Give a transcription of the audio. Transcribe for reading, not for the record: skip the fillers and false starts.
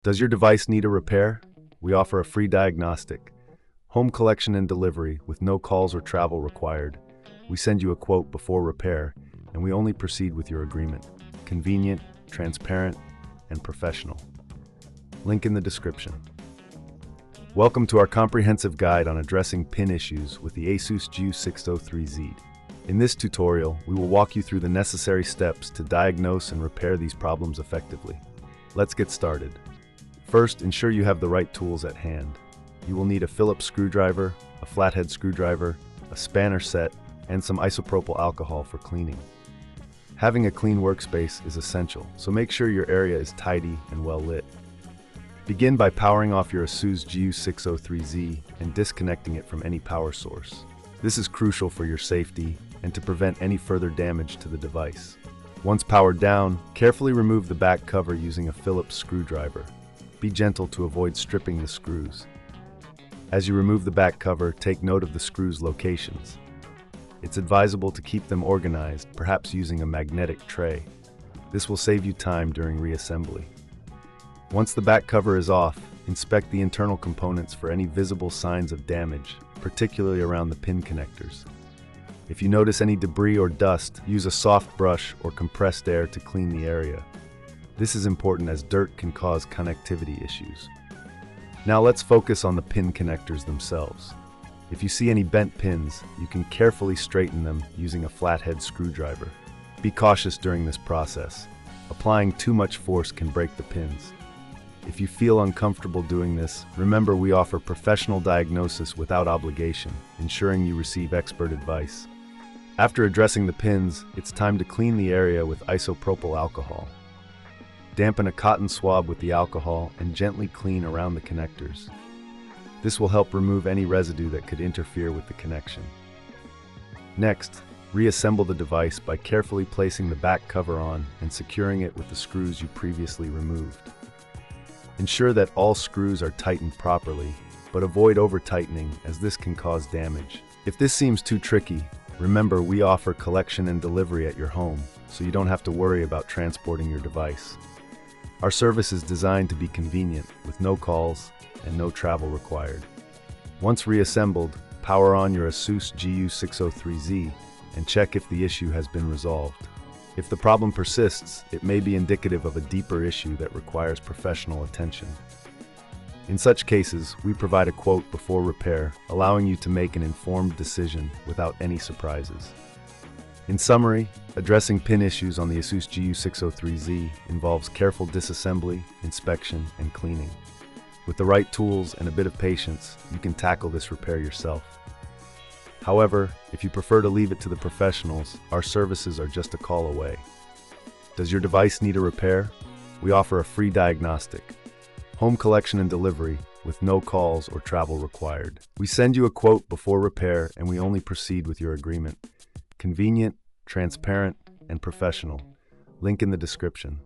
Does your device need a repair? We offer a free diagnostic, home collection and delivery with no calls or travel required. We send you a quote before repair, and we only proceed with your agreement. Convenient, transparent, and professional. Link in the description. Welcome to our comprehensive guide on addressing pin issues with the Asus GU603Z. In this tutorial, we will walk you through the necessary steps to diagnose and repair these problems effectively. Let's get started. First, ensure you have the right tools at hand. You will need a Phillips screwdriver, a flathead screwdriver, a spanner set, and some isopropyl alcohol for cleaning. Having a clean workspace is essential, so make sure your area is tidy and well lit. Begin by powering off your Asus GU603Z and disconnecting it from any power source. This is crucial for your safety and to prevent any further damage to the device. Once powered down, carefully remove the back cover using a Phillips screwdriver. Be gentle to avoid stripping the screws. As you remove the back cover, take note of the screws' locations. It's advisable to keep them organized, perhaps using a magnetic tray. This will save you time during reassembly. Once the back cover is off, inspect the internal components for any visible signs of damage, particularly around the pin connectors. If you notice any debris or dust, use a soft brush or compressed air to clean the area. This is important as dirt can cause connectivity issues. Now let's focus on the pin connectors themselves. If you see any bent pins, you can carefully straighten them using a flathead screwdriver. Be cautious during this process. Applying too much force can break the pins. If you feel uncomfortable doing this, remember we offer professional diagnosis without obligation, ensuring you receive expert advice. After addressing the pins, it's time to clean the area with isopropyl alcohol. Dampen a cotton swab with the alcohol and gently clean around the connectors. This will help remove any residue that could interfere with the connection. Next, reassemble the device by carefully placing the back cover on and securing it with the screws you previously removed. Ensure that all screws are tightened properly, but avoid over-tightening as this can cause damage. If this seems too tricky, remember we offer collection and delivery at your home, so you don't have to worry about transporting your device. Our service is designed to be convenient, with no calls and no travel required. Once reassembled, power on your Asus GU603Z and check if the issue has been resolved. If the problem persists, it may be indicative of a deeper issue that requires professional attention. In such cases, we provide a quote before repair, allowing you to make an informed decision without any surprises. In summary, addressing pin issues on the Asus GU603Z involves careful disassembly, inspection, and cleaning. With the right tools and a bit of patience, you can tackle this repair yourself. However, if you prefer to leave it to the professionals, our services are just a call away. Does your device need a repair? We offer a free diagnostic, home collection and delivery with no calls or travel required. We send you a quote before repair and we only proceed with your agreement. Convenient, transparent, and professional. Link in the description.